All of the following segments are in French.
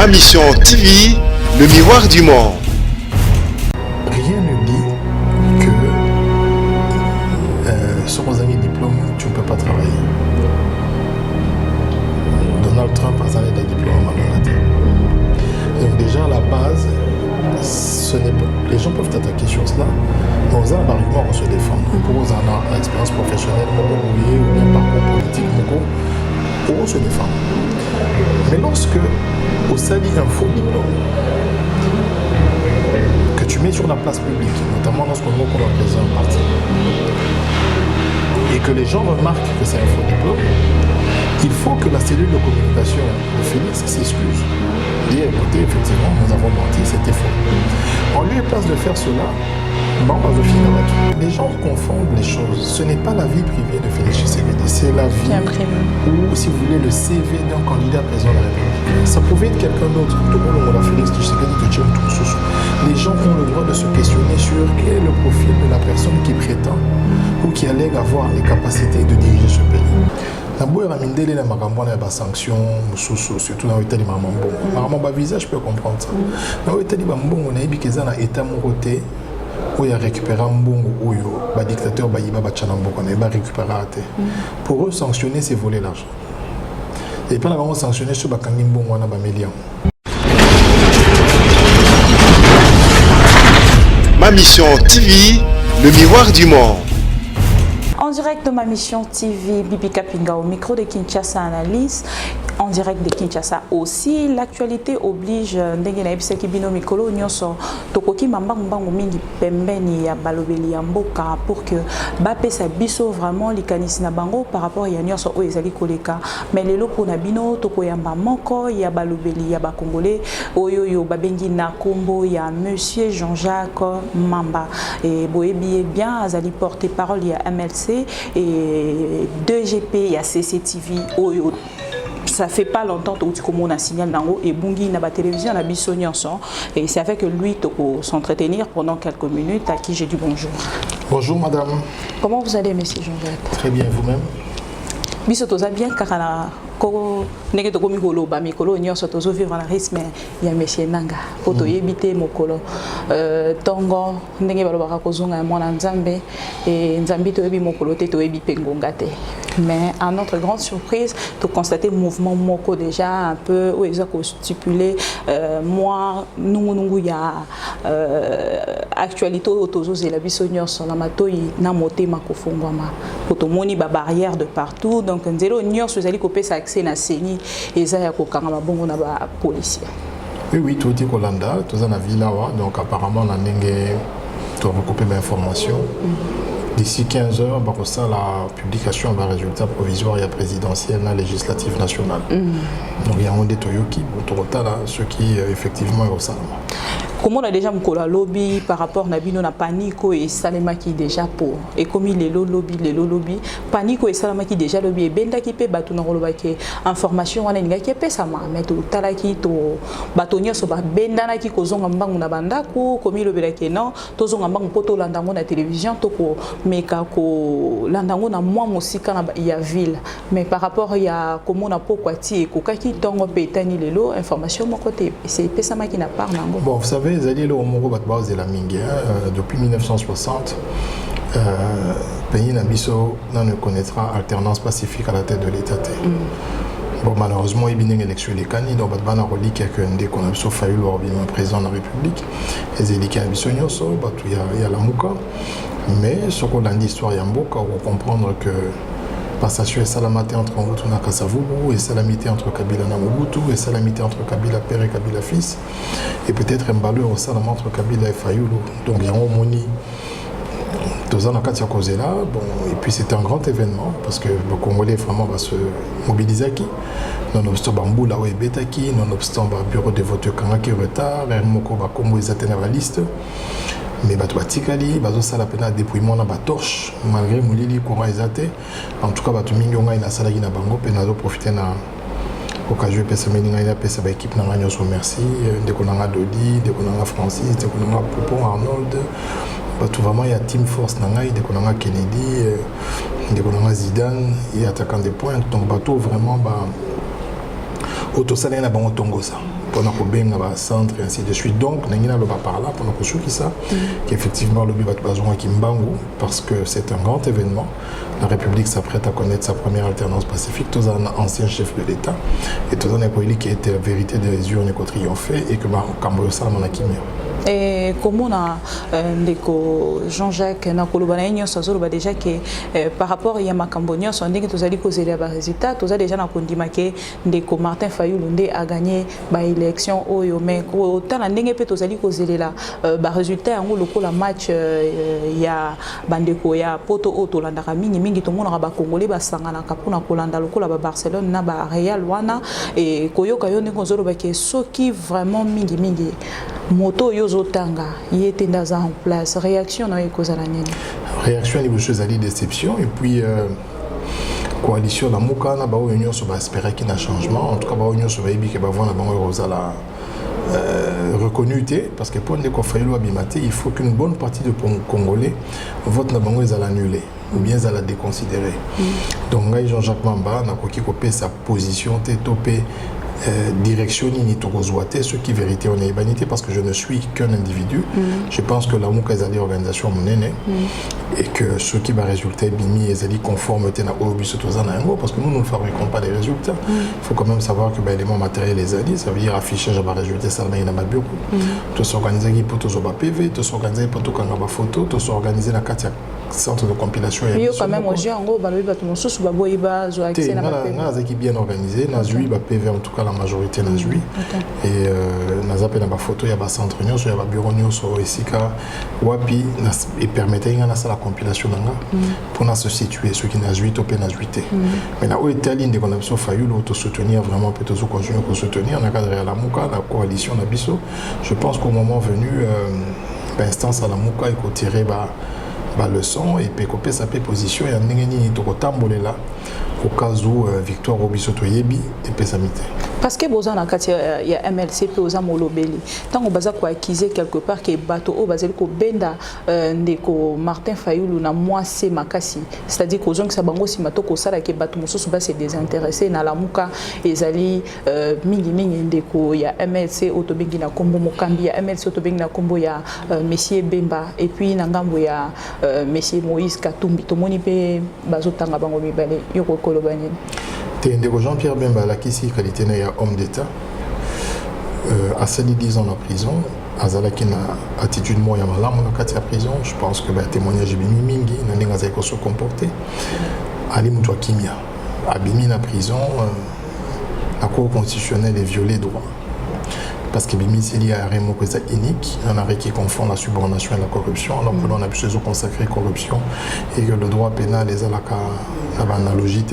Ma mission TV, le miroir du monde. Rien ne dit que sans un diplôme, tu ne peux pas travailler. Donald Trump a donné des diplômes à Manhattan. Donc déjà à la base, les gens peuvent attaquer sur cela, mais aux arguments pour se défendre. Pour eux, on a expérience professionnelle, ou bien parcours politique, pour se défendre. Mais lorsque au sali un faux diplôme que tu mets sur la place publique, notamment lorsqu'on représente un parti, et que les gens remarquent que c'est un faux diplôme, il faut que la cellule de communication de Félix s'excuse. Dit écoutez, effectivement, nous avons menti, c'était faux. En lieu et place de faire cela, les gens confondent les choses. Ce n'est pas la vie privée de Félix Tshisekedi, c'est la vie ou, si vous voulez, le CV d'un candidat président de la République. Ça pouvait être quelqu'un d'autre. Tout le monde a Félix Tshisekedi de Tchèque. Les gens ont le droit de se questionner sur quel est le profil de la personne qui prétend ou qui allègue avoir les capacités de diriger ce pays. D'abord, il y a des sanctions, surtout dans l'État de Mamambo. Mamambo, visage, je peux comprendre ça. Dans l'État de Mamambo, on a dit qu'il y a un État moroté où il y a récupéré un bon ou un dictateur, il va récupérer. Pour eux, sanctionner, c'est voler l'argent. Et puis, on a sanctionné sur le Bakangimbo, on a un million. Ma mission TV, le miroir du monde. En direct de Ma mission TV, Bibi Kapinga au micro de Kinshasa Analyse. En direct de Kinshasa aussi, l'actualité oblige ndengena ebiseki bino mikolo nyonso tokoki mambangu mingi pembeni ya balobeli ya mboka pour que bapesa biso vraiment likanisi na bango par rapport ya nyonso oyo ezali koleka. Mais lelo pona bino tokoyamba moko ya balobeli ya bakongolais oyo babengi na kombo ya monsieur Jean-Jacques Mamba et boyebi bien azali porter parole ya MLC et 2GP ya CCTV oyo. Ça fait pas longtemps que on a signalé dans et Bungi na ba télévision na biso nyonso et c'est avec lui pour s'entretenir pendant quelques minutes à qui j'ai dit bonjour. Bonjour madame. Comment vous allez monsieur Jean-Jacques? Très bien vous-même. Biso toza bien car ko nenge to komi koloba mikolo nyonso tozo vivre na rythme ya monsieur Nanga poto yebite mokolo tongo ndenge balobaka kozonga mwana nzambe et nzambi to yebi mokolo te to yebi pengonga te. Mais à notre grande surprise, de constater mouvement moko déjà un peu où ils ont stipulé moi nous y a actualité autour de la bisogno sur la matoi na motema kofungwama kotomoni ba barrière de partout donc nzelo nyonso ezali kopesa accès na seni eza ya kokanga mabongo na ba policiers. Oui tout est Kolanda tout ça na villa donc apparemment on a ndenge to recopier l'information. D'ici 15 heures, on a la publication d'un résultat provisoire et présidentiel et législatif national. Donc il y a un détoyoki pour ceux qui effectivement est au salon. Comment on a déjà un lobby par rapport à Nabino na panico et Salema qui déjà pour et comme il est lobby panico et Salema qui déjà lobby et benda qui peut battre dans le baquet information on a une qui peut ça mais tout talaki to batonio so benda na qui kozonga mbangu na banda ko comme il le que non tozonga mbangu poto landango na télévision to ko meka ko landango na moi musika na ya ville mais par rapport ya comment on a pourquoi ti ko kaki tongo petani lelo information mon côté c'est peut ça qui n'a pas nango. Bon vous savez depuis 1960, pays Nabiso ne connaîtra alternance pacifique à la tête de l'État. Bon, malheureusement, il y a une élection les candidats, donc il y a quelqu'un qu'on a sauf failli le président de la République. Il y a la Mouka. Mais ce qu'on a dit, l'histoire, il y a un beau cas pour comprendre que passation et salamité entre Mobutu na Kasavubu, et salamité entre Kabila na Mobutu, et salamité entre Kabila père et Kabila fils, et peut-être un baleur au salam entre Kabila et Fayoulou. Donc il y a un moni. Bon, et puis c'était un grand événement parce que le Congolais vraiment va se mobiliser qui nonobstant Bamboula ou Betaki, nonobstant bureau de vote qui retard, Moko va comme ils atteignent la liste. Mais Batuatikali, Bazosa la peine à dépouillement na torche, malgré Moulili courant exaté. En tout cas, Batumingonga ina salagi na bango, penazo profiter na occasion pesa meninga ina pesa ba équipe na nganyos merci, de konanga Dodi, de konanga Francis, de konanga Poupon Arnold. Batu vraiment il y a team force na ngai, de konanga Kennedy, de konanga Zidane et attaquant des points. Donc Batu vraiment ba autosalé na bango tongo ça. pendant qu'on benga ba centre et ainsi de suite. Donc nangina le ba par là pendant qu'on souki ça qu'effectivement le but va besoin Kimbangu parce que c'est un grand événement. La République s'apprête à connaître sa première alternance pacifique. Tous un ancien chef de l'État et tous un écoili qui était la vérité des urnes qui triomphé et que Kambo ça mon akimia. Et comment on a Jean-Jacques Nakolobanaïnyo Sazoro déjà que par rapport à Yamakambonio, on dit que tous allez causer les résultats, tous allez déjà n'a que ndeko Martin Fayulu a gagné ba élection au mais autant la ndenge peut tous allez causer là ba résultat en gros la match ya bandeko ya poto auto landa mingi mingi tout le monde ba congolais ba sangana kapuna kolanda lokola ba Barcelone na ba Real wana et koyoka yo ndeko zoro ba ke soki vraiment mingi moto yozotanga yete ndaza en place réaction na ekozala nini réaction ni chose ali déception et puis coalition la mukana ba union so ba espérer qu'il y a un changement en tout cas ba union so ba ibi ke ba vona bango rozala reconnu parce que pour les confrères abimate il faut qu'une bonne partie de Congolais vote na bango ezala annulé ou bien ezala déconsidéré donc Jean-Jacques Mamba na koki kopé sa position té topé direction ni tokozouate ce qui vérité on est vanité parce que je ne suis qu'un individu je pense que la mouka ezali organisation monene et que ce qui va résulter bimi ezali conformité na obiso tozana yango parce que nous ne fabriquons pas les résultats il faut quand même savoir que éléments matériels les ali ça veut dire affichage va résulter ça na ba bureau to s'organiser pour to ba PV to s'organiser pour to kanga ba photo to s'organiser la katia centre de compilation et yo quand même aujourd'hui en gros balobi bato mosusu ba boyiba zo accès na ba PV qui bien organisé na zui ba PV en tout cas la majorité na zui et nazape na ba photo ya ba centre union so ya ba bureau union so esika wapi et permettait na la compilation nanga pour na se situer ceux qui na zui to pe na zuité mais na o Italie de qu'on a besoin Fayulu auto soutenir vraiment peut se continuer pour soutenir na cadre à la Muka la coalition na biso je pense qu'au moment venu instance à la Muka et ko tirer ba leçon et puis copier sa position et en nini to kotambolela au cas où victoire obisoto yebi et pesamité parce que boza na kati ya MLC pe oza molobeli tango baza ko accuser quelque part que bato o bazeli ko benda ndeko Martin Fayulu na mwase makasi c'est-à-dire que ozongi sa bango si matoko sala ke bato mosusu ba se désintéressé na la muka ezali mingi ndeko ya MLC otobengi na kombo mokambi ya MLC otobengi na kombo ya Monsieur Bemba et puis na ngambo ya Monsieur Moïse Katumbi tomoni pe bazotanga bango mibale yoko kolobani ndeko Jean-Pierre Bemba la kisi qualité na ya homme d'état à 10 ans en prison azalaki na attitude moya malamu na kati ya prison je pense que témoignage bimi mingi na ndenge azali ko se comporter ali mutu kimia abimi na prison la cour constitutionnelle est violée droit parce que bimi c'est lié à un mot unique un arrêt qui confond la subornation et la corruption alors que l'on a pu se consacrer corruption et que le droit pénal est à la analogie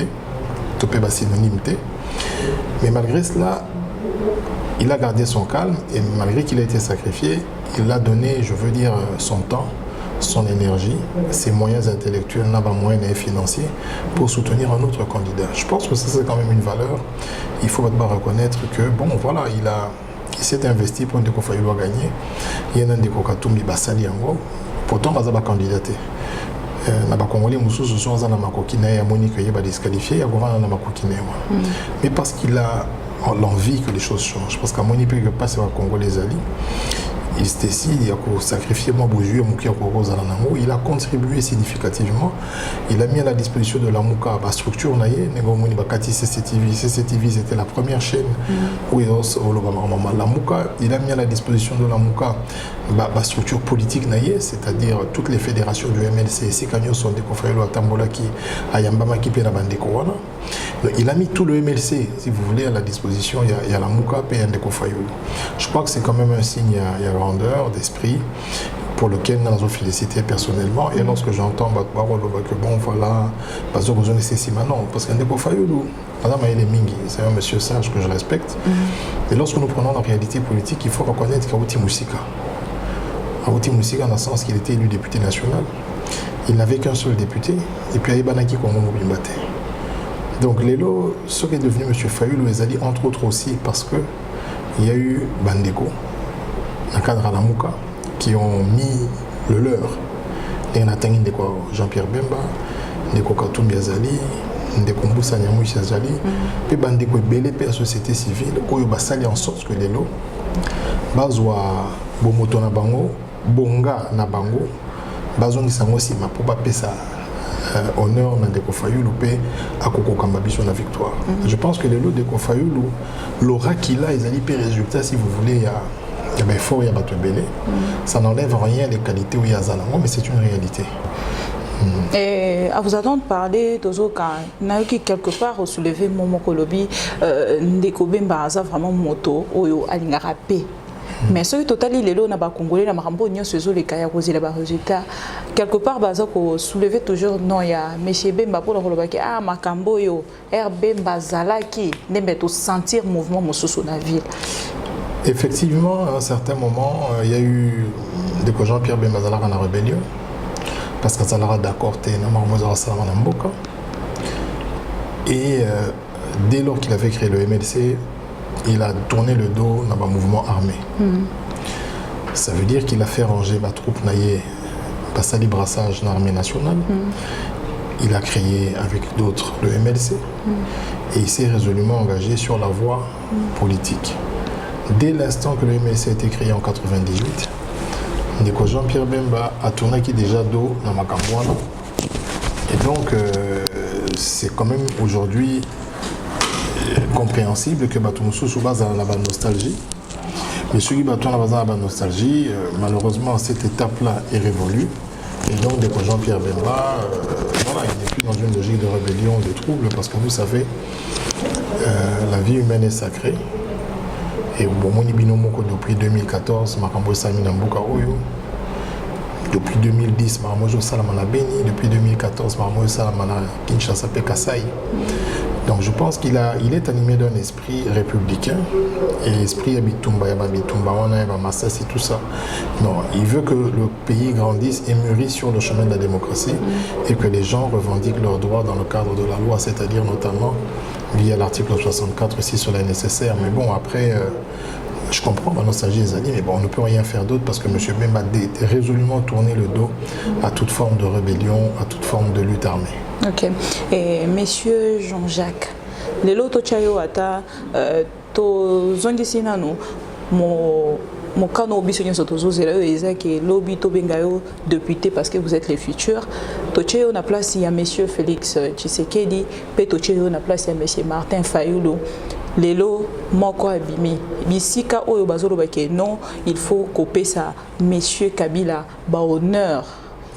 topé ba synonymité mais malgré cela il a gardé son calme et malgré qu'il a été sacrifié il a donné je veux dire son temps son énergie ses moyens intellectuels n'a pas moyens financiers pour soutenir un autre candidat je pense que ça c'est quand même une valeur il faut pas reconnaître que bon voilà il s'est investi pour Ndeko Fayulu gagner il y a un Ndeko Katumbi basali yango pourtant baza ba candidaté na ba Congolais mususu so za na makoki na ya Monique yeba disqualifié ya govana na makoki na mais parce qu'il a l'envie que les choses changent parce qu'à Monique peut pas c'est ba Congolais ali il décide il a sacrifié moi Boujué Moukia Koroza Nanango il a contribué significativement il a mis à la disposition de la Mouka ba structure naie Negomoni Bakati CCTV c'était la première chaîne où il la Mouka il a mis à la disposition de la Mouka ba structure politique naie c'est-à-dire toutes les fédérations du MLC Sikanyo sont des confrères à Tambola qui à Yambama qui pena bandeko wana il a mis tout le MLC si vous voulez à la disposition il y a la Mouka et Ndeko Fayulu je crois que c'est quand même un signe il y a d'esprit pour lequel nous avons félicité personnellement et lorsque j'entends que bon voilà pas besoin de ceci maintenant parce qu'un Ndeko Fayulu c'est un monsieur sage que je respecte et lorsque nous prenons la réalité politique il faut reconnaître qu'Aouti Moussika dans le sens qu'il était élu député national il n'avait qu'un seul député et puis Aïbanaki Kongo Mobimbate donc Lélo ce qui est devenu monsieur Fayulu Ezali entre autres aussi parce que il y a eu Bandeko dans le cadre à la Mouka qui ont mis le leur. Et on a Jean-Pierre Bemba, Ndeko Katumbi Azali, ndeko Mbusa Moïse Azali pe bandeko ebele pe la société civile oyo basali en sorte que lelo bazwa bomoto na bango bonga na bango bazongisa ngo sima po bapesa honneur na Ndeko Fayulu pe akokoka mabiso na victoire. Je pense que lelo Ndeko Fayulu l'aura qu'il a ils allaient per résultat si vous voulez il y a fort il y a bato belé ça n'enlève rien les qualités où il y a Zalango mais c'est une réalité. Et à vous entendre parler, qui quelque part au soulevé Momo Kolobi, Ndeko Bemba a vraiment moto, Oyo Alingarape. Mais ce qui total il est là, na Congolais, na Marambo, Nyo Sezo, les Kaya Rosé, les résultats. Quelque part, Baza ko soulevé toujours, non, il y a Monsieur Bemba pour le Kolobaki, ah, Makambo, yo, Bemba Zalaki, n'est pas sentir mouvement Moussousou na ville. Effectivement, à un certain moment, il y a eu des Jean-Pierre Bemba Zalaka en rébellion. Parce que ça l'a d'accord, et dès lors qu'il avait créé le MLC, il a tourné le dos dans un mouvement armé. Ça veut dire qu'il a fait ranger ma troupe naïe, passer le brassage dans l'armée nationale. Il a créé avec d'autres le MLC et il s'est résolument engagé sur la voie politique. Dès l'instant que le MLC a été créé en 1998, Ndeko Jean-Pierre Bemba a tourné qui déjà dos dans Makambouana. Et donc, c'est quand même aujourd'hui compréhensible que Batumoussou sous base à la nostalgie. Mais celui qui Batou à la nostalgie, malheureusement, cette étape-là est révolue. Et donc, Ndeko Jean-Pierre Bemba, voilà, il n'est plus dans une logique de rébellion, de trouble, parce que vous savez, la vie humaine est sacrée. Et bon, depuis 2014, Makambo Samina Mbuka Oyo. Depuis 2010, Makambo Salamana Beni. Depuis 2014, Makambo Salamana Kinshasa Pekasai. Donc je pense qu'il est animé d'un esprit républicain. Et esprit Abitumba, Yababitumba, Wana, Massas et tout ça. Non, il veut que le pays grandisse et mûrisse sur le chemin de la démocratie et que les gens revendiquent leurs droits dans le cadre de la loi, c'est-à-dire notamment via l'article 64 si cela est nécessaire. Mais bon, après, je comprends ma nostalgie des années, mais bon, on ne peut rien faire d'autre parce que M. Bemba a résolument tourné le dos à toute forme de rébellion, à toute forme de lutte armée. Ok. Et Monsieur Jean-Jacques, les loto chayo ata to zongisina no mon canon bisogno sottososera que lobby to bengayo député parce que vous êtes les futurs. Toché on a place il y a Monsieur Félix Tshisekedi, pe toché on a place il y a Monsieur Martin Fayulu. Lelo moko abimi bisika oyo bazolo bake non il faut couper ça Monsieur Kabila ba honneur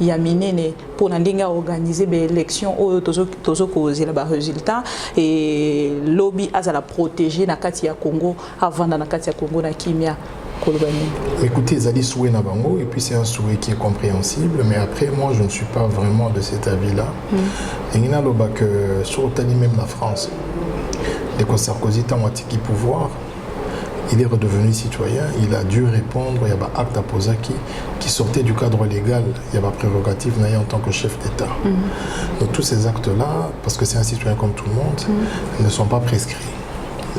ya minene pour ndinga organiser des élections oyo tozo causer la résultat et lobby azala protéger na kati ya Congo avant na kati ya Congo na kimia. Écoutez, Zali souhait na bango et puis c'est un souhait qui est compréhensible, mais après moi je ne suis pas vraiment de cet avis-là. Et il y a que sur même la France, dès que Sarkozy a quitté pouvoir, il est redevenu citoyen, il a dû répondre, il y a un acte à poser qui sortait du cadre légal, il y a une prérogative en tant que chef d'État. Donc tous ces actes-là, parce que c'est un citoyen comme tout le monde, ne sont pas prescrits.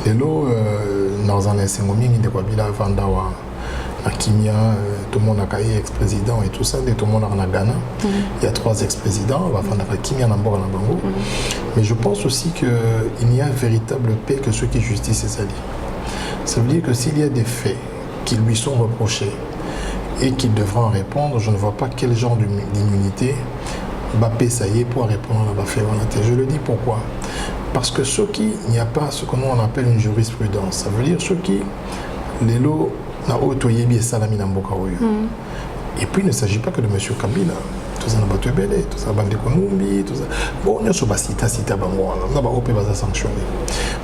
Et là, dans un insengomi, il y a Vandawa, à Kimia, tout le monde a caillé ex-président et tout ça, tout le monde a Ghana. Il y a 3 ex-présidents, Kimia, Nambour, Nabango. Mais je pense aussi qu'il n'y a un véritable paix que ceux qui justissent ces alliés. Ça veut dire que s'il y a des faits qui lui sont reprochés et qu'il devra en répondre, je ne vois pas quel genre d'immunité Bappé ça y est pour répondre à la volonté. Je le dis pourquoi? Parce que ceux qui, il n'y a pas ce que nous on appelle une jurisprudence. Ça veut dire ceux qui, les lots, na otoyebi et salami na mboka oyo. Et puis il ne s'agit pas que de M. Kabila. Tout ça n'a pas été belé, tout ça bande Konumbi, tout ça. Bon, on est sur Basita, Sita Bango, on a pas sanctionné.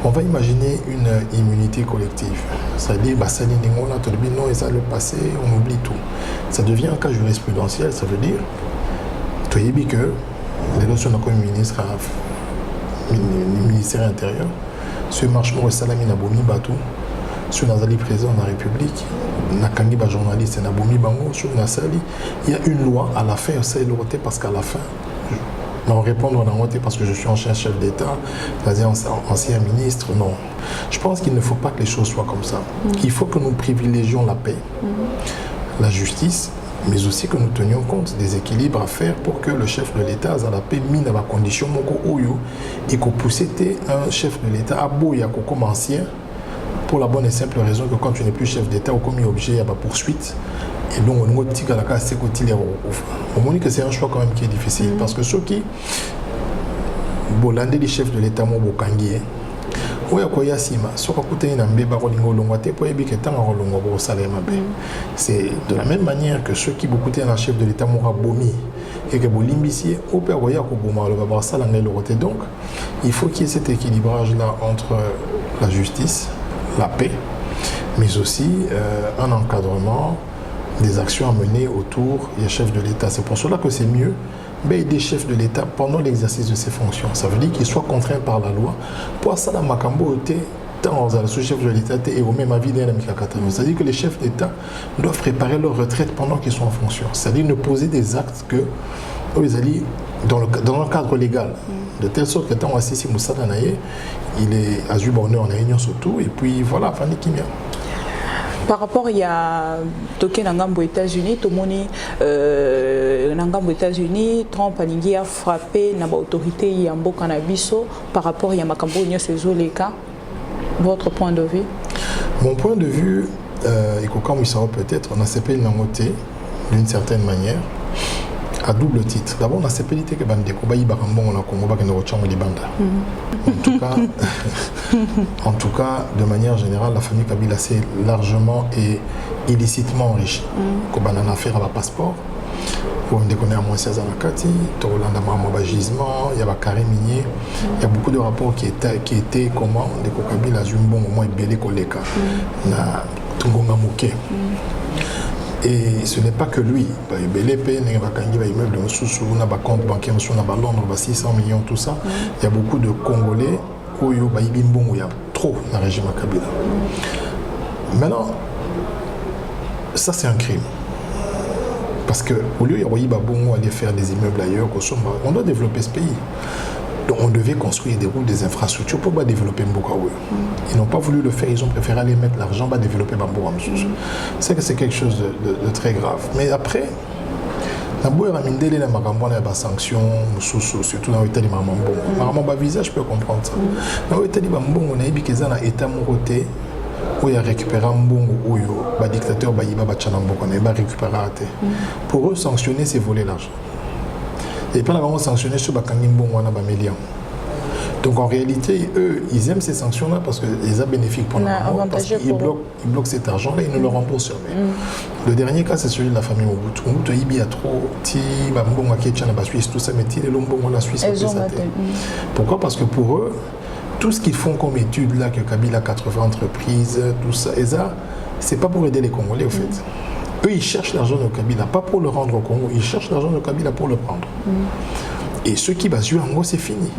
On va imaginer une immunité collective. C'est-à-dire, Bassali Ndingona, tout le monde, non, et ça le passé, on oublie tout. Ça devient un cas jurisprudentiel, ça veut dire, tu as dit que les lots sont comme ministre ministère intérieur, ce marchement Salami Nabomi Batou, sur Nazali président de la République, Nakangi ba journaliste Nabomi Bango, sur Nasali, il y a une loi à la fin, c'est l'autre parce qu'à la fin, non répondre à l'autre parce que je suis ancien chef d'État, ancien ministre, non. Je pense qu'il ne faut pas que les choses soient comme ça. Il faut que nous privilégions la paix, la justice, mais aussi que nous tenions compte des équilibres à faire pour que le chef de l'État a la paix mis dans la condition et qu'on poussait un chef de l'État à boya comme ancien pour la bonne et simple raison que quand tu n'es plus chef d'État ou comme objet à la poursuite et donc on dit que que c'est un choix quand même qui est difficile parce que ceux qui bolandé les chefs de l'État mo bokangi c'est de la même manière que ceux qui beaucoup un chef de l'État m'aura bomi et que Bolimbissier au père Goya donc il faut qu'il y ait cet équilibrage là entre la justice, la paix, mais aussi un encadrement des actions à mener autour des chefs de l'État. C'est pour cela que c'est mieux des chefs de l'État pendant l'exercice de ses fonctions. Ça veut dire qu'ils soient contraints par la loi pour ça la Makambo tant aux chefs de l'État et au même avis d'un c'est-à-dire que les chefs d'État doivent préparer leur retraite pendant qu'ils sont en fonction. C'est-à-dire ne poser des actes que dans le cadre légal. De telle sorte que tant on assiste Moussa Danaye, il est à Zuborné en réunion surtout, et puis voilà, Fanny Kimia. Par rapport il y a toqué aux États-Unis, tout le monde aux États-Unis, Trump a frappé l'autorité Yambo Cannabiso par rapport à Makambo les cas. Votre point de vue? Mon point de vue, et comme il sera peut-être, on a CP Nangote d'une certaine manière, à double titre. D'abord, on a CP que Bandeko Bayi Barambo, on a Congo Bakenochang Libanda. En tout cas, de manière générale, la famille Kabila s'est largement et illicitement enrichie. Comme on a affaire à la passeport, on déconne à moins 16 ans à Kati, Torolanda Marmoba gisement, il y a carré minier, il y a beaucoup de rapports qui étaient comment, des Kabila Zumbon, au moins Belé Koleka, na Tungonga Mouké. Et ce n'est pas que lui. Il y a immeuble de Moussoussou, il y a compte bancaire, il y a Londres, 600 millions, tout ça. Il y a beaucoup de Congolais il y a trop dans le régime Kabila. Maintenant, ça c'est un crime. Parce qu'au lieu d'aller faire des immeubles ailleurs, on doit développer ce pays. Donc on devait construire des routes, des infrastructures pour développer Mbokawe. Ils n'ont pas voulu le faire, ils ont préféré aller mettre l'argent pour développer Bamboura. C'est que c'est quelque chose de très grave. Mais après, il y a des sanctions, surtout dans l'État de Mamambo. Visa, je peux comprendre ça. Dans l'État de Mamambo, on a dit qu'il y a un État moroté où il y a récupéré un bon où le dictateur Bayiba Bachanambo, on a récupéré. Pour eux, sanctionner, c'est voler l'argent. Et puis, on a sanctionné sur Bakangimbo, on a millions. Donc en réalité, eux, ils aiment ces sanctions-là parce qu'ils sont bénéfiques pour l'environnement, parce qu'ils bloquent cet argent-là, ils ne le remboursent jamais. Le dernier cas, c'est celui de la famille Mobutu. Mobutu, il y a trop, la Suisse, tout ça, mais il y a la Suisse. Pourquoi? Parce que pour eux, tout ce qu'ils font comme études, là, que Kabila 80 entreprises, tout ça, et ça, c'est pas pour aider les Congolais, au fait. Eux, ils cherchent l'argent de Kabila, pas pour le rendre au Congo, ils cherchent l'argent de Kabila pour le prendre. Et ceux qui basent en gros, c'est fini.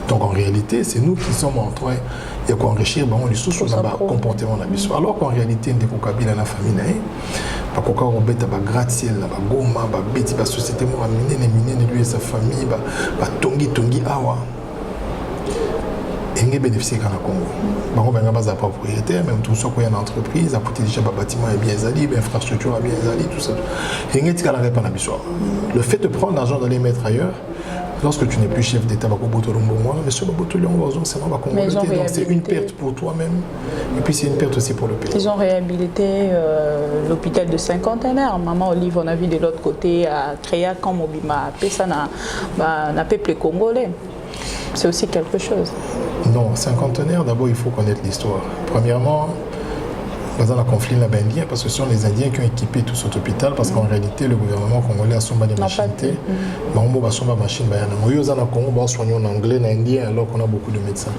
Donc en réalité, c'est nous qui sommes en train d'enrichir les sous dans le comportement de la. Alors qu'en réalité, on a Kabila dans la famille, on a gratte-ciel, Goma, la société, lui et sa famille, Tongi, Awa. Et bénéficier dans le Congo. On a des propriétaires, même tout ce qu'il y a une entreprise, à côté déjà bâtiment est bien zali, infrastructure est bien zali, tout ça. Le fait de prendre l'argent d'aller mettre ailleurs, lorsque tu n'es plus chef d'État, c'est une perte pour toi-même et puis c'est une perte aussi pour le pays. Ils ont réhabilité l'hôpital de cinquantenaire. Maman Olive, on a vu de l'autre côté à créer comme Obima, ça n'a peuple congolais. C'est aussi quelque chose. Non, cinquantenaire, d'abord il faut connaître l'histoire. Premièrement, dans le conflit indien, parce que ce sont les Indiens qui ont équipé tout cet hôpital, parce qu'en réalité, le gouvernement congolais a sommé des machines. On soigner en anglais, en indien, alors qu'on a beaucoup de médecins.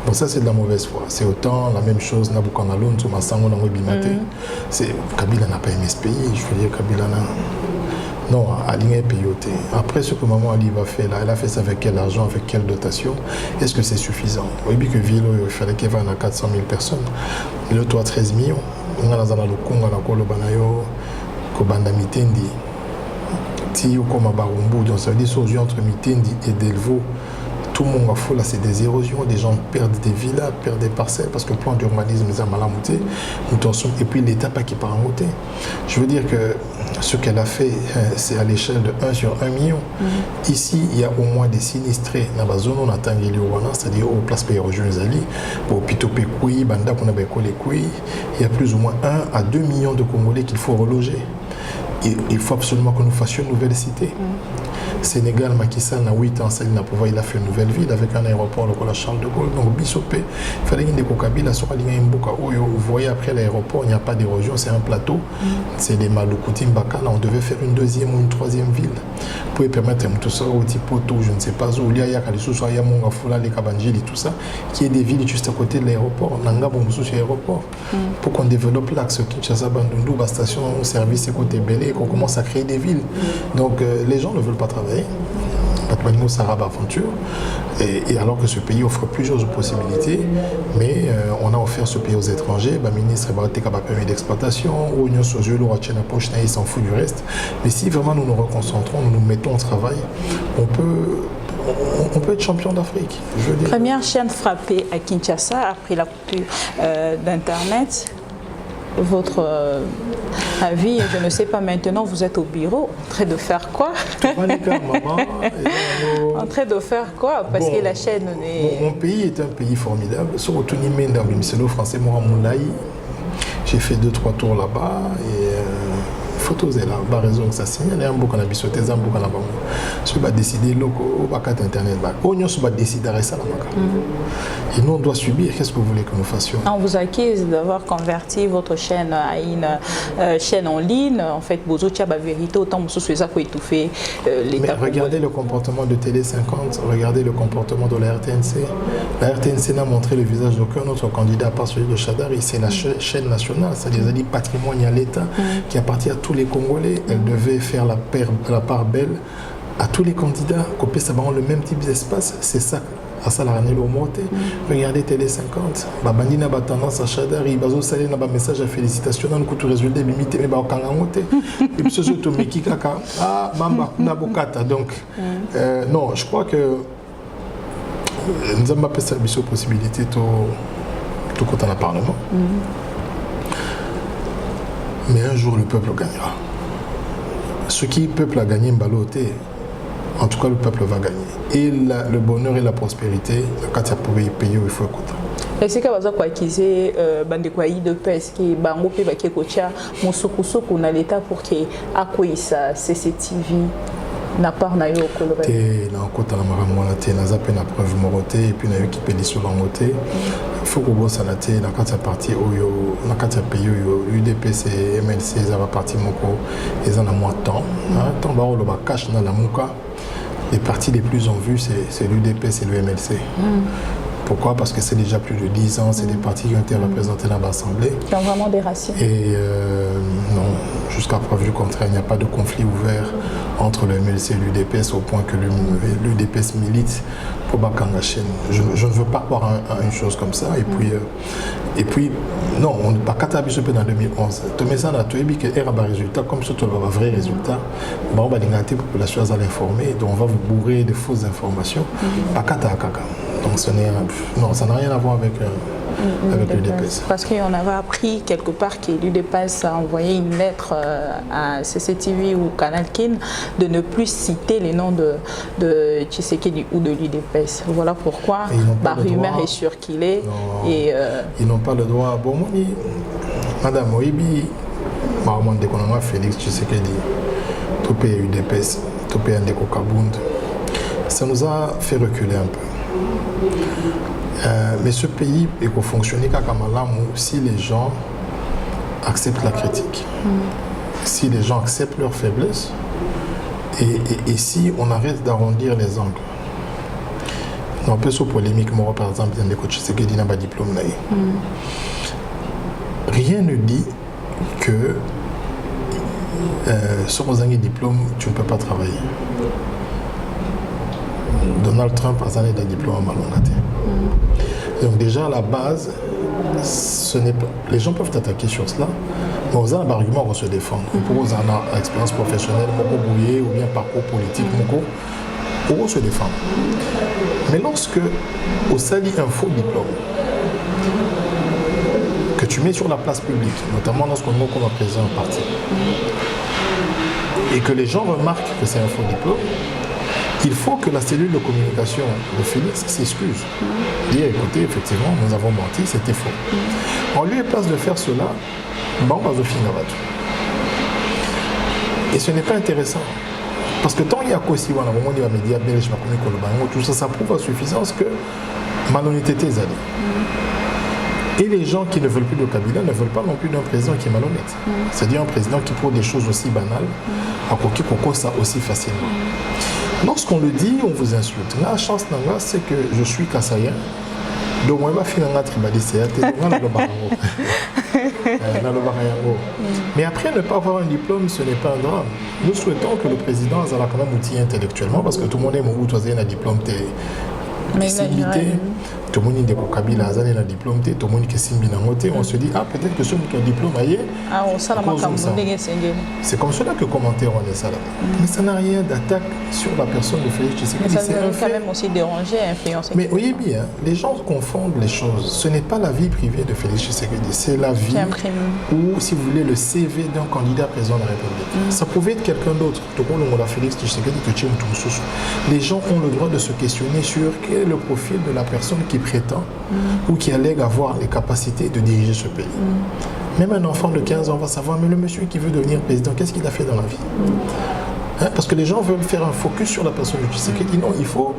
Bon, ça, c'est de la mauvaise foi. C'est autant la même chose, Kabila n'a pas aimé ce pays, je veux dire, Kabila n'a. Non, aligné payoté. Après ce que Maman Ali va faire là, elle a fait ça avec quel argent, avec quelle dotation? Est-ce que c'est suffisant? Oui, bien que Vilo, il fallait qu'il y ait 400 000 personnes. Le toit 13 millions. On a dans le Congo, on a le Banayo, Kobanda Mitendi. Si on comme à Barumbu, donc ça veut dire que entre Mitendi et Delvaux, tout le monde a fou là, c'est des érosions, des gens perdent des villas, perdent des parcelles parce que le plan d'urbanisme est mal monté, et puis l'État pas qui part en monter. Je veux dire que Ce qu'elle a fait, c'est à l'échelle de 1 sur 1 million. Ici, il y a au moins des sinistrés dans la zone où on attend c'est-à-dire au place Péro-Junzali, au Pitopékoui, Banda Konabekolékoui. Il y a plus ou moins 1 à 2 millions de Congolais qu'il faut reloger. Il faut absolument que nous fassions une nouvelle cité. Sénégal, Macky Sall, na 8 ans, il a fait une nouvelle ville avec un aéroport, le Charles de Gaulle. Donc, Bissopé, il fallait qu'il y ait des Kokabila, vous voyez, après l'aéroport, il n'y a pas d'érosion, c'est un plateau. C'est des Maloukoutins, Bakala. On devait faire une 2e ou une 3e ville. Pour permettre tout ça, au Tipoto, je ne sais pas où, il y a Kalisou, il y a Mongafula, les Kabanjili, tout ça, qui est des villes juste à côté de l'aéroport. Nanga, Boumoussou, c'est l'aéroport. Pour qu'on développe l'axe Kinshasa, Bandundu, la station, service, côté Belé, qu'on commence à créer des villes. Donc, les gens ne veulent pas travailler. Patmanimo Sarab Aventure, et alors que ce pays offre plusieurs possibilités, mais on a offert ce pays aux étrangers. Le ministre n'a pas permis d'exploitation, l'Union sociale, il s'en fout du reste. Mais si vraiment nous nous reconcentrons, nous nous mettons au travail, on peut être champion d'Afrique. Première chaîne frappée à Kinshasa après la coupure d'Internet. Votre avis, je ne sais pas maintenant, vous êtes au bureau, en train de faire quoi? En train de faire quoi? Parce que la chaîne est... Mon pays est un pays formidable. Sur Otunimé, dans le français, Mouramoulaï, j'ai fait 2-3 tours là-bas et photos est là, pas raison que ça signe. Il y a un beau qu'on a bisoté, un beau qu'on a bambou. Si on va décider, au bacat internet, on va décider de ça là-bas. Et nous, on doit subir. Qu'est-ce que vous voulez que nous fassions? On vous accuse d'avoir converti votre chaîne à une chaîne en ligne. En fait, Bozo Tchaba vérité, autant vous souhaitez ça pour étouffer l'État. Mais regardez le comportement de Télé 50, regardez le comportement de la RTNC. La RTNC n'a montré le visage d'aucun autre candidat à part celui de Chadari. C'est la chaîne nationale, c'est-à-dire du patrimoine à l'État qui appartient à tous les Congolais. Elle devait faire la part belle à tous les candidats, qu'on ça le même type d'espace. C'est ça. À ça, la regardez Télé 50. Babandi n'a pas tendance à Chadari. Bazo Salé n'a pas message à félicitations. Dans le coup, tout résultat, limité, mais bah, et puis, ce surtout, mais qui kaka. Ah, Mamba, Nabokata. Donc, non, je crois que nous avons pas cette possibilité tout quand on a Parlement. Mais un jour, le peuple gagnera. Ce qui le peuple a gagné, Mbaloté, en tout cas, le peuple va gagner. Et le bonheur et la prospérité, quand il y a pour y payer, il faut écouter. Est-ce que vous avez dit que de pèse qui bango pe baké kocha musukusuku na l'état pour que akoisa CCTV na part na yo kolobé té na kota na maramona té na zape na preuve moroté et puis na yo qui peli sur langoté faut que bossa na té na kata parti oyo na kata pays yo UDPS et MLC ça va partir moko ils en a moins de temps temps ba lo ba cash na la muka. Les partis les plus en vue, c'est l'UDPS et le MLC. Pourquoi? Parce que c'est déjà plus de 10 ans, c'est des partis qui ont été représentés dans l'Assemblée. Qui ont vraiment des racines. Et non, jusqu'à preuve du contraire, il n'y a pas de conflit ouvert entre le MLC et l'UDPS au point que l'UDPS milite pour Bakanga Chaîne. Je ne veux pas croire à une chose comme ça. Et puis non, on n'est pas catabisopé dans 2011. Mais ça, on a tout dit qu'il y a un résultat, comme ça, on va un vrai résultat. On va la population à l'informer, donc on va vous bourrer de fausses informations. Pas catakaka. Donc non, ça n'a rien à voir avec l'UDPS. Parce qu'on avait appris quelque part que l'UDPS a envoyé une lettre à CCTV ou Canal Kin de ne plus citer les noms de Tshisekedi ou de l'UDPS. Voilà pourquoi la rumeur est circulée. Ils n'ont pas le droit. Bon, Madame Oibi, Félix Tshisekedi, tout pays UDPS, tout pays Ndeko Kabund, ça nous a fait reculer un peu. Mais ce pays peut fonctionner si les gens acceptent la critique, si les gens acceptent leurs faiblesses et si on arrête d'arrondir les angles. On peut se polémique, moi par exemple, il y a des coachs qui n'ont pas de diplôme. Rien ne dit que sans un diplôme, tu ne peux pas travailler. Donald Trump a un diplôme à Malongate. Donc déjà à la base, les gens peuvent t'attaquer sur cela, mais aux arguments pour se défendre. Pour aux expérience professionnelle, ou bien parcours politique, pour se défendre. Mais lorsque au sali un faux diplôme que tu mets sur la place publique, notamment lorsqu'on est comme président d'un parti, et que les gens remarquent que c'est un faux diplôme, il faut que la cellule de communication de Félix s'excuse. Dire, écoutez, effectivement, nous avons menti, c'était faux. En lieu et place de faire cela, bon, on va finir là-dessus. Et ce n'est pas intéressant. Parce que tant il y a aussi, voilà, au moment où il y a médias belges, tout ça, ça prouve à suffisance que malhonnêteté est allée. Et les gens qui ne veulent plus de Kabila ne veulent pas non plus d'un président qui est malhonnête. C'est-à-dire un président qui pour des choses aussi banales, à Koki Koko ça aussi facilement. Lorsqu'on le dit, on vous insulte. La chance, c'est que je suis Kassaïen. Donc, moi, je suis tribaliste. Mais après, ne pas avoir un diplôme, ce n'est pas un drame. Nous souhaitons que le président a quand même outil intellectuellement, parce que tout le monde est mon bout, un diplôme, disabilité. Tout le monde est Kabila, a un diplôme, tout le monde est Simbi Nangote. On se dit, ah, peut-être que celui qui a un diplôme, c'est comme cela que commentaire on est ça là. Mais ça n'a rien d'attaque sur la personne de Félix Tshisekedi. Mais ça peut quand même aussi déranger, influencer. Mais voyez bien, les gens confondent les choses. Ce n'est pas la vie privée de Félix Tshisekedi, c'est la vie ou, si vous voulez, le CV d'un candidat président de la République. Ça pouvait être quelqu'un d'autre. Les gens ont le droit de se questionner sur quel est le profil de la personne qui prétend ou qui allègue avoir les capacités de diriger ce pays. Même un enfant de 15 ans va savoir, mais le monsieur qui veut devenir président, qu'est-ce qu'il a fait dans la vie? Parce que les gens veulent faire un focus sur la personne de Tshisekedi. Non, il faut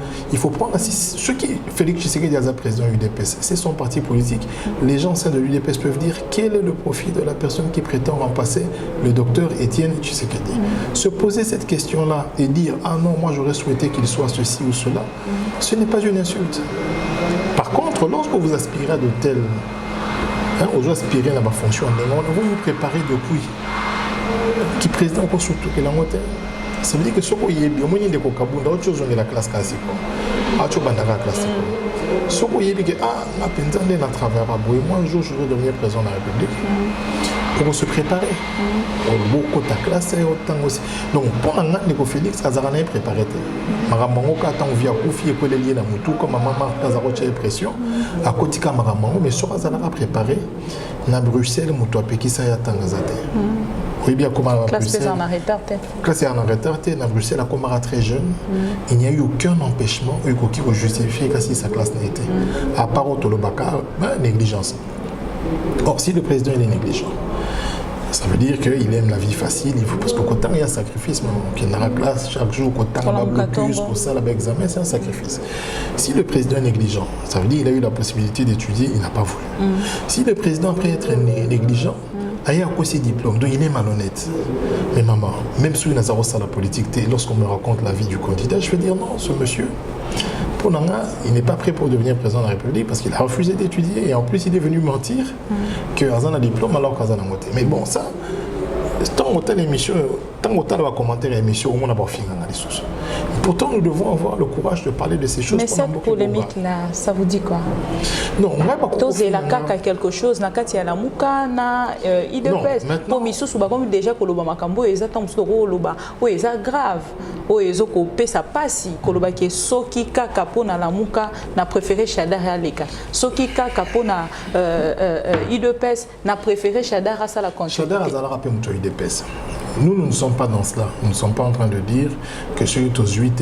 prendre... Ce qui Félix Tshisekedi est président de l'UDPS, c'est son parti politique. Les gens au sein de l'UDPS peuvent dire quel est le profil de la personne qui prétend remplacer le docteur Étienne Tshisekedi. Se poser cette question-là et dire « Ah non, moi j'aurais souhaité qu'il soit ceci ou cela », ce n'est pas une insulte. Par contre, lorsque vous aspirez à de telles... vous aspirez à ma fonction, vous vous préparez depuis qui président pour surtout que la moitié. Ça veut dire que ce qu'on y est bien, on y est de Kokabunda, autre chose on est la classe classique. Tu vas la classe. Ce qu'on y est bien, ma pension est à travers Aboué. Moi un jour je veux devenir président de la République. Pour se préparer. Beaucoup de classe et autant aussi. Donc pour un an de Félix, Azarana est préparé. Maramango quand on vient confier que les liens dans tout comme maman Kazaroche est pression. À côté de Maramango, mais sur Azarana préparé. Na Bruxelles, Moutou Apeki ça y a Tangazate. Oui, bien, comme à Bruxelles. Classe en retard, à Bruxelles, comme très jeune, il n'y a eu aucun empêchement qui justifier que si sa classe n'était. À part au Tolobaka, négligence. Or, si le président il est négligent, ça veut dire qu'il aime la vie facile, parce qu'au côté il y a un sacrifice, qu'il n'a la classe chaque jour, qu'au temps il y a blocus, qu'au ça, l'examen, c'est un sacrifice. Si le président est négligent, ça veut dire qu'il a eu la possibilité d'étudier, il n'a pas voulu. Si le président après être négligent, il y a aussi diplôme, donc il est malhonnête. Mais maman, même si on a la politique, lorsqu'on me raconte la vie du candidat, je vais dire non, ce monsieur, pour Nanga, il n'est pas prêt pour devenir président de la République parce qu'il a refusé d'étudier et en plus il est venu mentir qu'Azan a diplôme alors qu'Azan a voté. Mais bon, ça, tant autant l'émission, tant autant va commenter l'émission, au moins d'abord fini dans les sources. Pourtant, nous devons avoir le courage de parler de ces choses. Mais cette polémique-là, ça vous dit quoi? Non, on va pas comprendre. La CAQ a quelque chose, na kati ya la muka, na IDPS. Pour Missou, comme déjà Koloba Makambo, ils attendent ce rôle, oui, c'est grave. Oui, ils ont coupé sa passe. Koloba qui est Soki Kakapo na la muka, na préféré Chadara Leka. Soki Kakapo na IDPS, na préféré Chadara sa la continuité. Chadara Zala rappelle muto IDPS. Nous ne sommes pas dans cela. Nous ne sommes pas en train de dire que ceux qui ont 8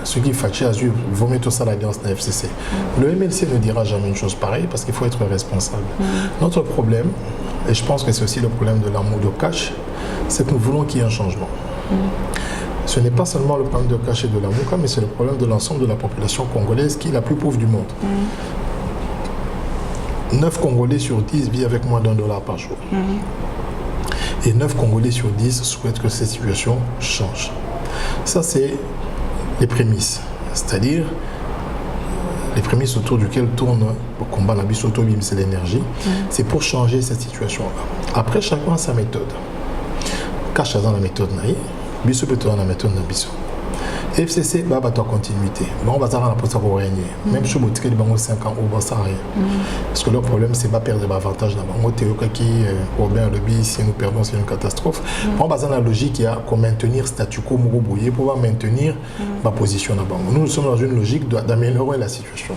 ceux qui fâchent à suivre, vaut mettre ça à l'alliance de la FCC. Le MLC ne dira jamais une chose pareille parce qu'il faut être responsable. Notre problème, et je pense que c'est aussi le problème de l'amour de cash, c'est que nous voulons qu'il y ait un changement. Ce n'est pas seulement le problème de cash et de l'amour, mais c'est le problème de l'ensemble de la population congolaise qui est la plus pauvre du monde. 9 Congolais sur 10 vivent avec moins d'$1 par jour. Et 9 Congolais sur 10 souhaitent que cette situation change. Ça, c'est les prémices. C'est-à-dire les prémices autour duquel tourne le combat Nabisoto-Bim, c'est l'énergie. C'est pour changer cette situation-là. Après, chacun a sa méthode. Cache dans la méthode Naï, Bisso peut dans la méthode Nabiso. FCC, bah, ta continuité. Bon, on va s'arrêter pour ça pour régner. Même si vous avez 5 ans, on va s'arrêter. Parce que le problème, c'est pas perdre l'avantage dans le monde. Robin le bis, si nous perdons, c'est une catastrophe. On va dans la logique, il y a qu'on maintenir statu quo mourou pour maintenir ma position là-bas. Nous sommes dans une logique d'améliorer la situation.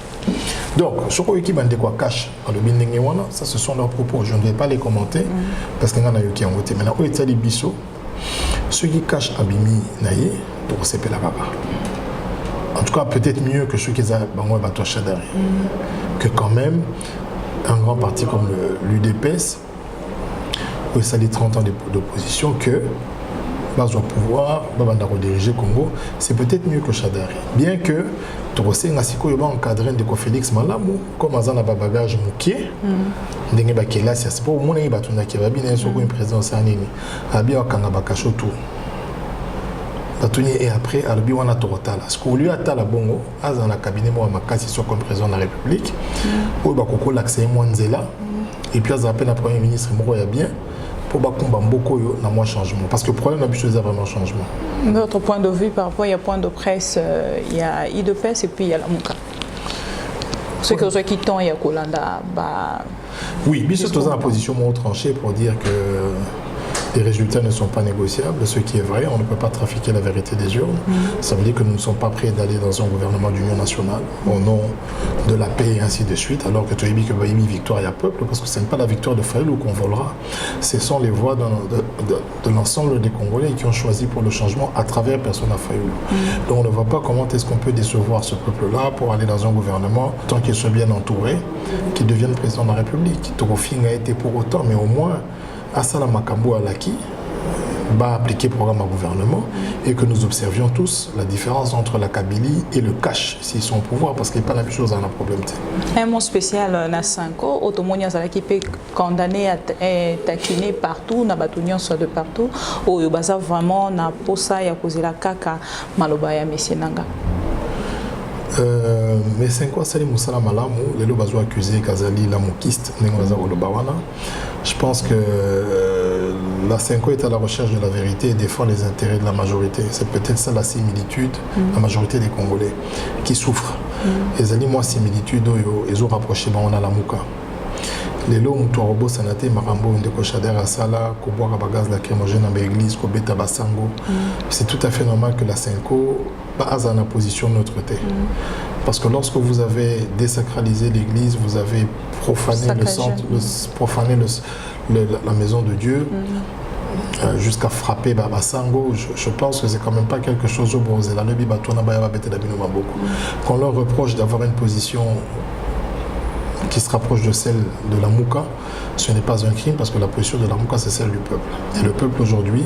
Donc, ce qui bande quoi cache dans le binding, ça ce sont leurs propos. Je ne vais pas les commenter parce qu'il y en a qui ont voté. Maintenant, où est-ce que ceux qui cachent Abimi Naye, pour s'épeler la baba. En tout cas, peut-être mieux que ceux qui ont Bato Chadari. Que quand même, un grand parti comme l'UDPS, où ça dit 30 ans d'opposition, que base au pouvoir, diriger Congo, c'est peut-être mieux que Chadari. Bien que Torosé Ngasiko yoba encadré de Félix Malamu, comme Azana Babagage Moukier, Ndenge Bakela, c'est pour mon ami Batuna qui va bien sur une présidence à Nini, Abia Kangabakacho tout. Batuni et après, Albi Wana Torotala. Ce qu'on lui a tala bongo, Azana cabinet moi Makasi soit comme président de la République, où Bakoko l'accès Mwanzela, et puis Azana peine à Premier ministre Mouroya bien. Pour combattre beaucoup dans moins changement parce que le problème c'est vraiment changement. Votre point de vue par rapport il y a point de presse, il y a IDPS et puis il y a la Mouka. Ce que je quitte il y a Kolanda. Oui, mais c'est dans la position moins tranchée pour dire que les résultats ne sont pas négociables, ce qui est vrai, on ne peut pas trafiquer la vérité des urnes. Ça veut dire que nous ne sommes pas prêts d'aller dans un gouvernement d'union nationale au nom de la paix et ainsi de suite, alors que tu as dit que Baïmi victoire à peuple, parce que ce n'est pas la victoire de Faïlou qu'on volera, ce sont les voix de l'ensemble des Congolais qui ont choisi pour le changement à travers personne à Faïlou. Donc on ne voit pas comment est-ce qu'on peut décevoir ce peuple-là pour aller dans un gouvernement tant qu'il soit bien entouré, qu'il devienne président de la République. Torofing a été pour autant, mais au moins Asala Makambo Alaki va appliquer le programme à gouvernement et que nous observions tous la différence entre la Kabylie et le cash s'ils sont au pouvoir parce qu'il n'y a pas la même chose dans le problème. Un mot spécial na 5 ans, Otomonia Zalaki peut condamner à taquiner partout, na batunion soit de partout, ou Yobaza vraiment na posa ya kozela kaka malobaya Messienanga. Mais 5 ans, c'est les Moussala Malamu, les lots ont accusé Kazali la moukiste, je pense que la 5 ans est à la recherche de la vérité et défend les intérêts de la majorité. C'est peut-être ça la similitude, la majorité des Congolais qui souffrent. Les alliés, moi, similitude, ils ont rapproché on a la Mouka. Les lots Moutouarobo, Sanate, Marambo, Ndeko Chader, Asala, Koboa, Bagaz, la Crémogène, à l'église, Kobeta, Basango. C'est tout à fait normal que la 5 ans base en position de notre côté. Parce que lorsque vous avez désacralisé l'église, vous avez profané le centre, profané la maison de Dieu, jusqu'à frapper Basango, je pense que c'est quand même pas quelque chose au bon. Qu'on leur reproche d'avoir une position qui se rapproche de celle de la Mouka, ce n'est pas un crime parce que la position de la Mouka c'est celle du peuple. Et le peuple aujourd'hui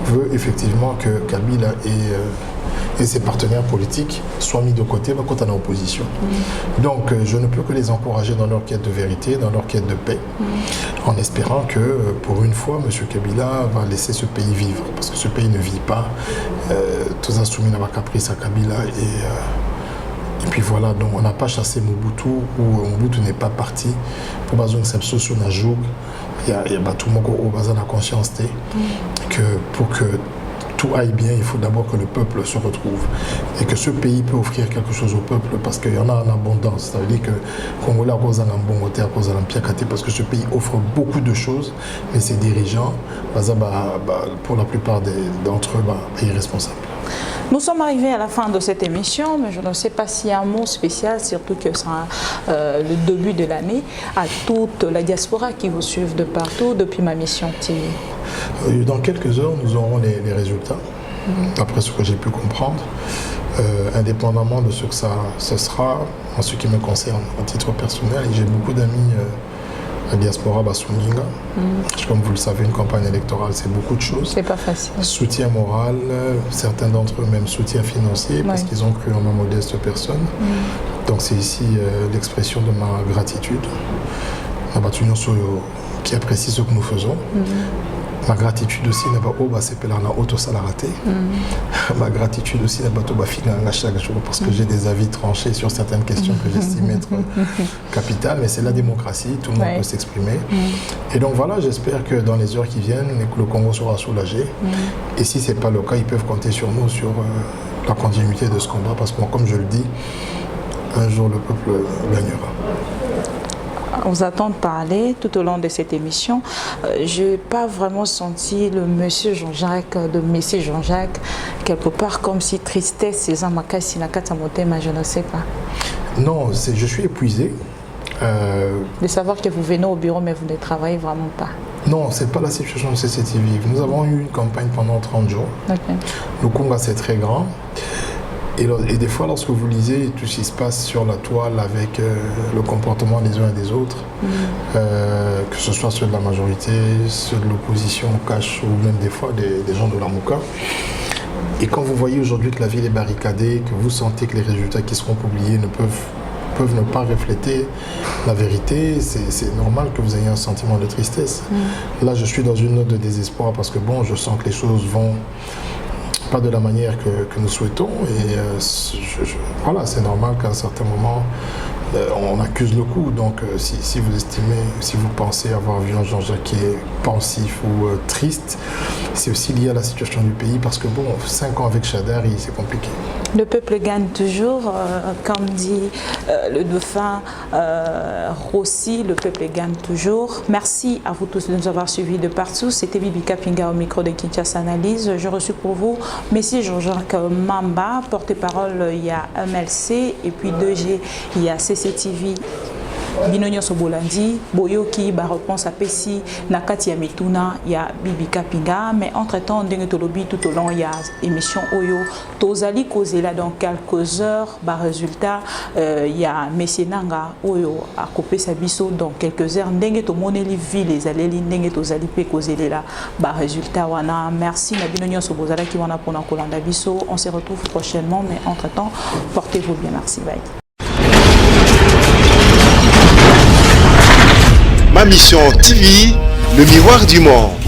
veut effectivement que Kabila et ses partenaires politiques soient mis de côté quand on est en opposition. Donc je ne peux que les encourager dans leur quête de vérité, dans leur quête de paix, en espérant que pour une fois M. Kabila va laisser ce pays vivre, parce que ce pays ne vit pas. Tous insoumis n'ont pas caprice à Kabila et puis voilà, donc on n'a pas chassé Mobutu, ou Mobutu n'est pas parti pour besoin de cette sur la joug. Il y a tout le monde qui a la conscience que pour que tout aille bien, il faut d'abord que le peuple se retrouve et que ce pays peut offrir quelque chose au peuple parce qu'il y en a en abondance. Ça veut dire que Congolais à cause d'un bon côté, à cause d'un piakate, parce que ce pays offre beaucoup de choses, mais ses dirigeants, pour la plupart d'entre eux, irresponsables. Nous sommes arrivés à la fin de cette émission, mais je ne sais pas s'il y a un mot spécial, surtout que c'est le début de l'année, à toute la diaspora qui vous suivent de partout depuis ma mission TV. Dans quelques heures, nous aurons les résultats, d'après ce que j'ai pu comprendre, indépendamment de ce que ça sera, en ce qui me concerne, à titre personnel. J'ai beaucoup d'amis la diaspora Basunginga. Comme vous le savez, une campagne électorale, c'est beaucoup de choses. C'est pas facile. Soutien moral, certains d'entre eux même soutien financier, parce qu'ils ont cru en ma modeste personne. Donc c'est ici l'expression de ma gratitude. Qui apprécie ce que nous faisons. Ma gratitude aussi n'a pas auto-salaraté. Ma gratitude aussi n'a pas chaque jour parce que j'ai des avis tranchés sur certaines questions que j'estime être capitales, mais c'est la démocratie, tout le monde peut s'exprimer. Et donc voilà, j'espère que dans les heures qui viennent, le Congo sera soulagé. Et si ce n'est pas le cas, ils peuvent compter sur nous, sur la continuité de ce combat, parce que comme je le dis, un jour le peuple gagnera. On vous attend de parler tout au long de cette émission. Je n'ai pas vraiment senti le monsieur Jean-Jacques, quelque part comme si tristesse, c'est un makasi mais je ne sais pas. Non, je suis épuisé. De savoir que vous venez au bureau, mais vous ne travaillez vraiment pas. Non, ce n'est pas la situation de CCTV. Nous avons eu une campagne pendant 30 jours. Okay. Le Congo, c'est très grand. Et des fois, lorsque vous lisez tout ce qui se passe sur la toile avec le comportement des uns et des autres, que ce soit ceux de la majorité, ceux de l'opposition, cash ou même des fois des gens de la Mouka, et quand vous voyez aujourd'hui que la ville est barricadée, que vous sentez que les résultats qui seront publiés ne peuvent ne pas refléter la vérité, c'est normal que vous ayez un sentiment de tristesse. Là, je suis dans une note de désespoir parce que bon, je sens que les choses vont pas de la manière que nous souhaitons et voilà, c'est normal qu'à un certain moment on accuse le coup. Donc si vous estimez, si vous pensez avoir vu un Jean-Jacques qui est pensif ou triste, c'est aussi lié à la situation du pays parce que bon, 5 ans avec Chadari, c'est compliqué. Le peuple gagne toujours, comme dit le dauphin Rossi, le peuple gagne toujours. Merci à vous tous de nous avoir suivis de partout. C'était Bibi Kapinga au micro de Kinshasa Analyse. J'ai reçu pour vous M. Jean-Jacques Mamba, porte-parole, il y a MLC, et puis 2G, il y a CCTV. Binonyo Sobolandi, Boyoki, réponse à Pessi, Nakati Yamituna, il y a Bibi Kapinga, mais entre-temps, Dengetolobi, tout au long, il y a émission Oyo, Tozali Kozela dans quelques heures, résultat, il y a Messie Nanga, Oyo, à Kopé Sabiso dans quelques heures, Dengetomoni, ville, les allélis, Dengetozali Pe Kozela, résultat, wana, merci, Nabinonyo Sobozala qui wana pour Nakolanda Biso, on se retrouve prochainement, mais entre-temps, portez-vous bien, merci, bye. Ma mission TV, le miroir du monde.